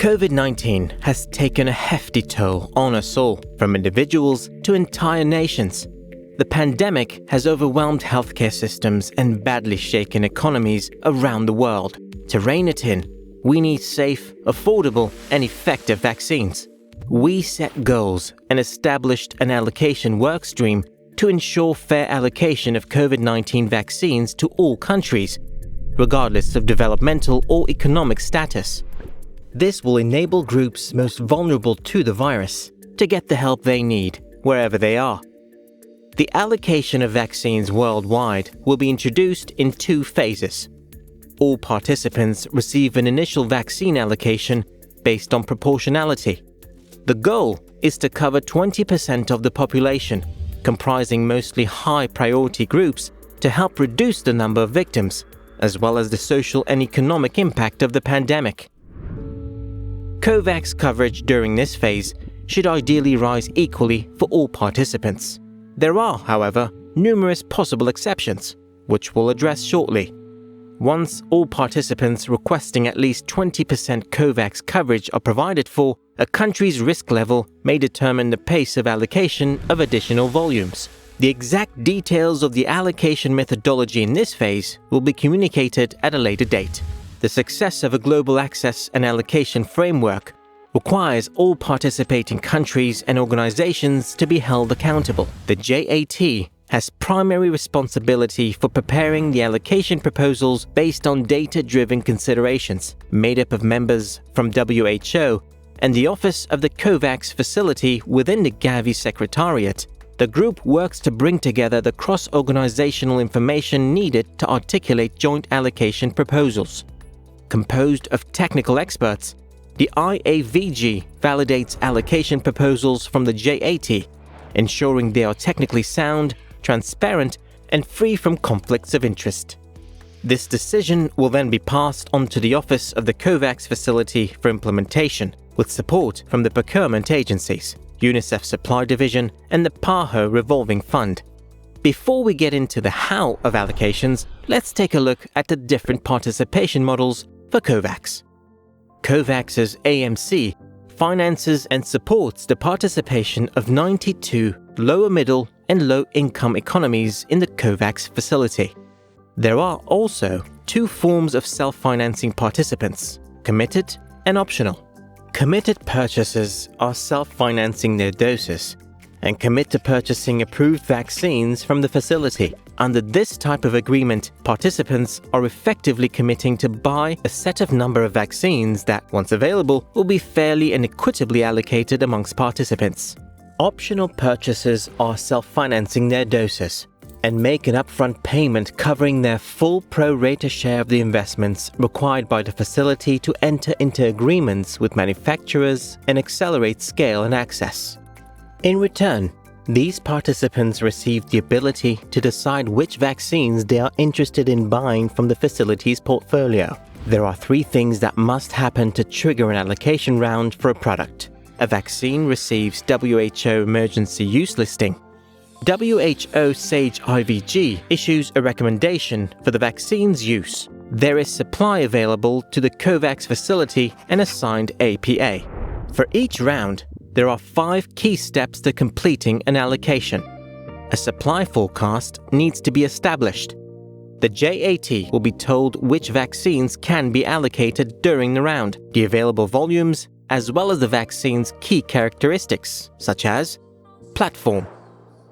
COVID-19 has taken a hefty toll on us all, from individuals to entire nations. The pandemic has overwhelmed healthcare systems and badly shaken economies around the world. To rein it in, we need safe, affordable, and effective vaccines. We set goals and established an allocation workstream to ensure fair allocation of COVID-19 vaccines to all countries, regardless of developmental or economic status. This will enable groups most vulnerable to the virus to get the help they need wherever they are. The allocation of vaccines worldwide will be introduced in 2 phases. All participants receive an initial vaccine allocation based on proportionality. The goal is to cover 20% of the population, comprising mostly high-priority groups, to help reduce the number of victims, as well as the social and economic impact of the pandemic. Covax coverage during this phase should ideally rise equally for all participants. There are, however, numerous possible exceptions, which we'll address shortly. Once all participants requesting at least 20% Covax coverage are provided for, a country's risk level may determine the pace of allocation of additional volumes. The exact details of the allocation methodology in this phase will be communicated at a later date. The success of a global access and allocation framework requires all participating countries and organizations to be held accountable. The JAT has primary responsibility for preparing the allocation proposals based on data-driven considerations, made up of members from WHO and the Office of the Covax facility within the Gavi Secretariat. The group works to bring together the cross-organizational information needed to articulate joint allocation proposals. Composed of technical experts, the IAVG validates allocation proposals from the JAT, ensuring they are technically sound, transparent, and free from conflicts of interest. This decision will then be passed on to the Office of the Covax facility for implementation, with support from the procurement agencies, UNICEF Supply Division, and the PAHO Revolving Fund. Before we get into the how of allocations, let's take a look at the different participation models for Covax. Covax's AMC finances and supports the participation of 92 lower middle and low-income economies in the Covax facility. There are also 2 forms of self-financing participants, committed and optional. Committed purchasers are self-financing their doses and commit to purchasing approved vaccines from the facility. Under this type of agreement, participants are effectively committing to buy a set of number of vaccines that, once available, will be fairly and equitably allocated amongst participants. Optional purchasers are self-financing their doses and make an upfront payment covering their full pro rata share of the investments required by the facility to enter into agreements with manufacturers and accelerate scale and access. In return, these participants receive the ability to decide which vaccines they are interested in buying from the facility's portfolio. There are 3 things that must happen to trigger an allocation round for a product. A vaccine receives WHO emergency use listing. WHO SAGE IVG issues a recommendation for the vaccine's use. There is supply available to the Covax facility and assigned APA. For each round, there are 5 key steps to completing an allocation. A supply forecast needs to be established. The JAT will be told which vaccines can be allocated during the round, the available volumes, as well as the vaccine's key characteristics, such as platform,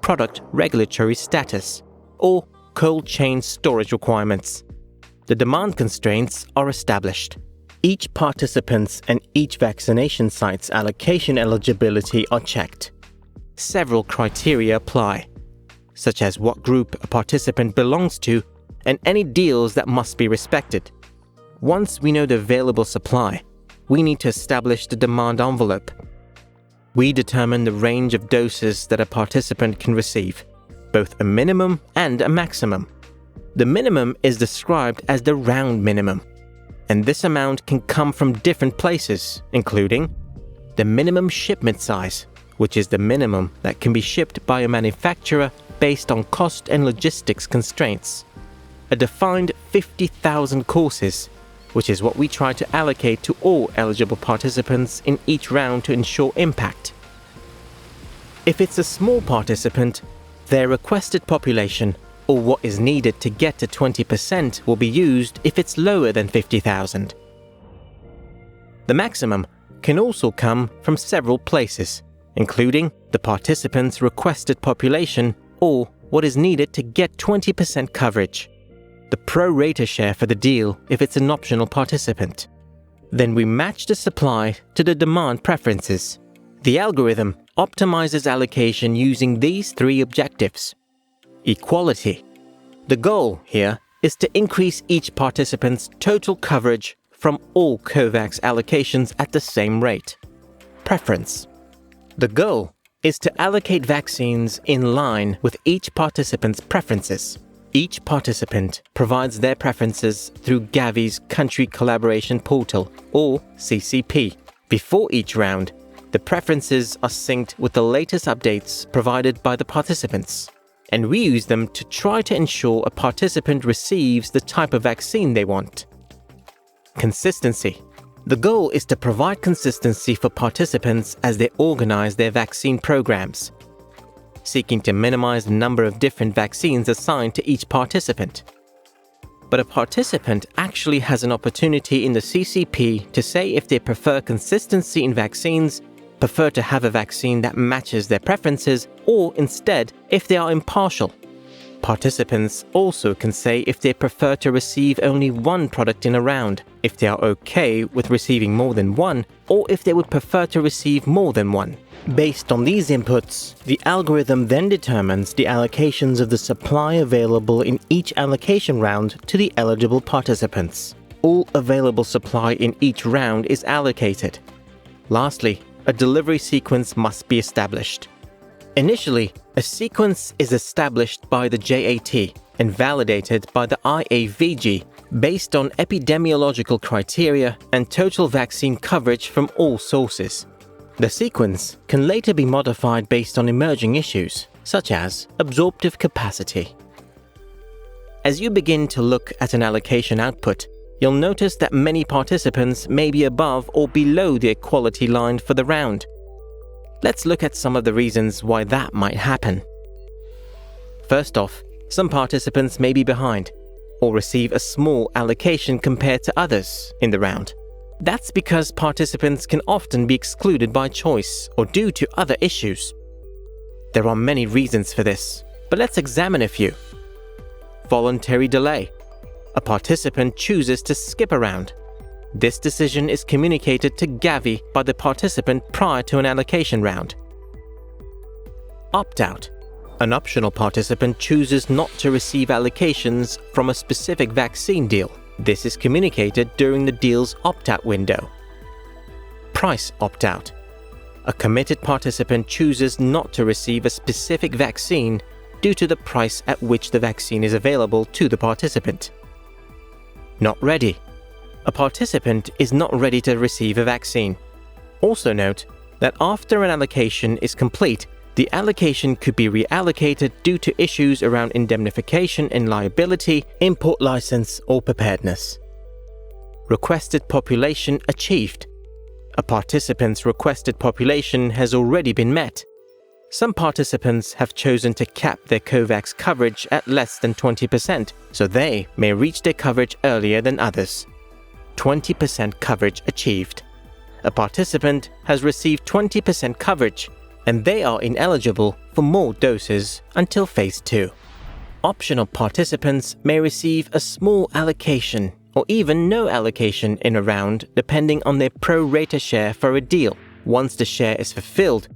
product regulatory status, or cold chain storage requirements. The demand constraints are established. Each participant's and each vaccination site's allocation eligibility are checked. Several criteria apply, such as what group a participant belongs to and any deals that must be respected. Once we know the available supply, we need to establish the demand envelope. We determine the range of doses that a participant can receive, both a minimum and a maximum. The minimum is described as the round minimum, and this amount can come from different places, including the minimum shipment size, which is the minimum that can be shipped by a manufacturer based on cost and logistics constraints, a defined 50,000 courses, which is what we try to allocate to all eligible participants in each round to ensure impact. If it's a small participant, their requested population, or what is needed to get to 20%, will be used if it's lower than 50,000. The maximum can also come from several places, including the participant's requested population or what is needed to get 20% coverage, the pro rata share for the deal if it's an optional participant. Then we match the supply to the demand preferences. The algorithm optimizes allocation using these three objectives. Equality. The goal here is to increase each participant's total coverage from all Covax allocations at the same rate. Preference. The goal is to allocate vaccines in line with each participant's preferences. Each participant provides their preferences through Gavi's Country Collaboration Portal, or CCP. Before each round, the preferences are synced with the latest updates provided by the participants, and we use them to try to ensure a participant receives the type of vaccine they want. Consistency. The goal is to provide consistency for participants as they organize their vaccine programs, seeking to minimize the number of different vaccines assigned to each participant. But a participant actually has an opportunity in the CCP to say if they prefer consistency in vaccines, prefer to have a vaccine that matches their preferences, or instead, if they are impartial. Participants also can say if they prefer to receive only one product in a round, if they are okay with receiving more than one, or if they would prefer to receive more than one. Based on these inputs, the algorithm then determines the allocations of the supply available in each allocation round to the eligible participants. All available supply in each round is allocated. Lastly, a delivery sequence must be established. Initially, a sequence is established by the JAT and validated by the IAVG based on epidemiological criteria and total vaccine coverage from all sources. The sequence can later be modified based on emerging issues, such as absorptive capacity. As you begin to look at an allocation output, you'll notice that many participants may be above or below the equality line for the round. Let's look at some of the reasons why that might happen. First off, some participants may be behind or receive a small allocation compared to others in the round. That's because participants can often be excluded by choice or due to other issues. There are many reasons for this, but let's examine a few. Voluntary delay. A participant chooses to skip a round. This decision is communicated to Gavi by the participant prior to an allocation round. Opt-out. An optional participant chooses not to receive allocations from a specific vaccine deal. This is communicated during the deal's opt-out window. Price opt-out. A committed participant chooses not to receive a specific vaccine due to the price at which the vaccine is available to the participant. Not ready. A participant is not ready to receive a vaccine. Also note that after an allocation is complete, the allocation could be reallocated due to issues around indemnification and liability, import license, or preparedness. Requested population achieved. A participant's requested population has already been met. Some participants have chosen to cap their Covax coverage at less than 20%, so they may reach their coverage earlier than others. 20% coverage achieved. A participant has received 20% coverage, and they are ineligible for more doses until Phase 2. Optional participants may receive a small allocation or even no allocation in a round depending on their pro rata share for a deal. Once the share is fulfilled,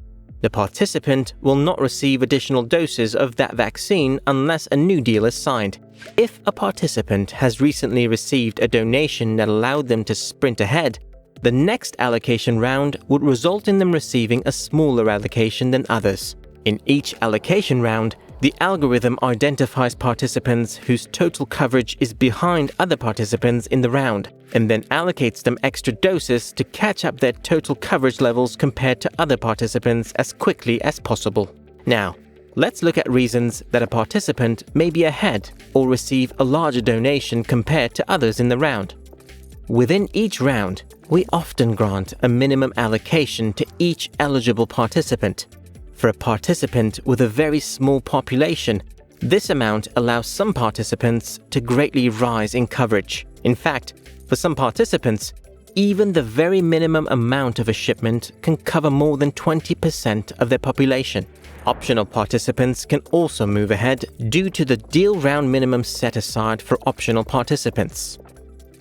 the participant will not receive additional doses of that vaccine unless a new deal is signed. If a participant has recently received a donation that allowed them to sprint ahead, the next allocation round would result in them receiving a smaller allocation than others. In each allocation round, the algorithm identifies participants whose total coverage is behind other participants in the round, and then allocates them extra doses to catch up their total coverage levels compared to other participants as quickly as possible. Now, let's look at reasons that a participant may be ahead or receive a larger donation compared to others in the round. Within each round, we often grant a minimum allocation to each eligible participant. For a participant with a very small population, this amount allows some participants to greatly rise in coverage. In fact, for some participants, even the very minimum amount of a shipment can cover more than 20% of their population. Optional participants can also move ahead due to the deal round minimum set aside for optional participants.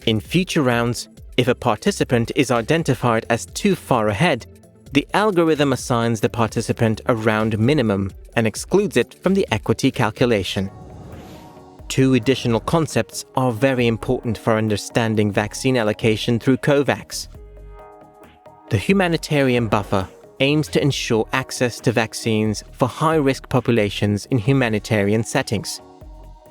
In future rounds, if a participant is identified as too far ahead, the algorithm assigns the participant a round minimum and excludes it from the equity calculation. Two additional concepts are very important for understanding vaccine allocation through Covax. The humanitarian buffer aims to ensure access to vaccines for high-risk populations in humanitarian settings.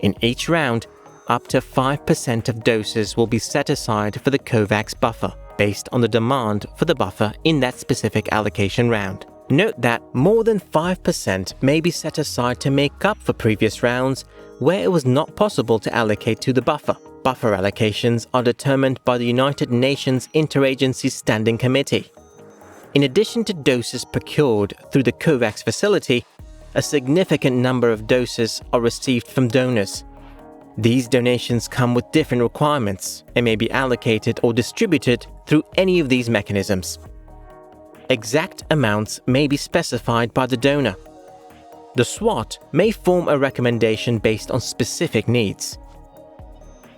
In each round, up to 5% of doses will be set aside for the Covax buffer, based on the demand for the buffer in that specific allocation round. Note that more than 5% may be set aside to make up for previous rounds where it was not possible to allocate to the buffer. Buffer allocations are determined by the United Nations Interagency Standing Committee. In addition to doses procured through the Covax facility, a significant number of doses are received from donors. These donations come with different requirements and may be allocated or distributed through any of these mechanisms. Exact amounts may be specified by the donor. The SWOT may form a recommendation based on specific needs.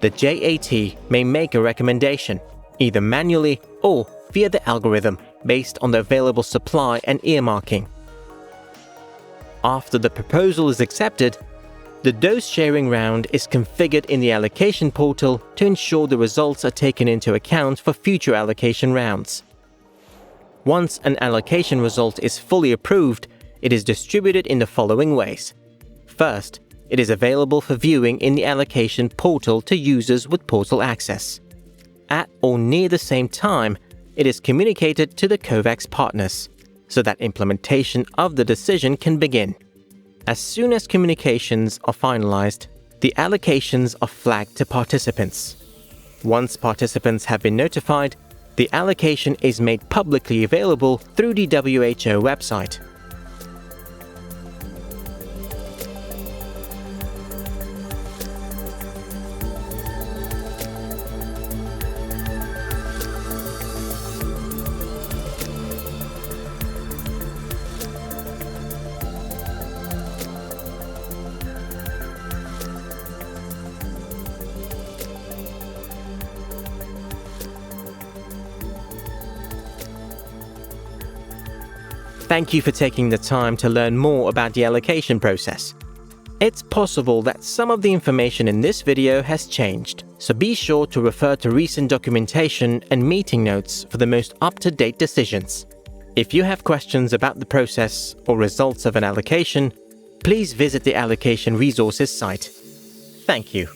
The JAT may make a recommendation, either manually or via the algorithm, based on the available supply and earmarking. After the proposal is accepted, the dose sharing round is configured in the allocation portal to ensure the results are taken into account for future allocation rounds. Once an allocation result is fully approved, it is distributed in the following ways. First, it is available for viewing in the allocation portal to users with portal access. At or near the same time, it is communicated to the Covax partners, so that implementation of the decision can begin. As soon as communications are finalized, the allocations are flagged to participants. Once participants have been notified, the allocation is made publicly available through the WHO website. Thank you for taking the time to learn more about the allocation process. It's possible that some of the information in this video has changed, so be sure to refer to recent documentation and meeting notes for the most up-to-date decisions. If you have questions about the process or results of an allocation, please visit the Allocation Resources site. Thank you.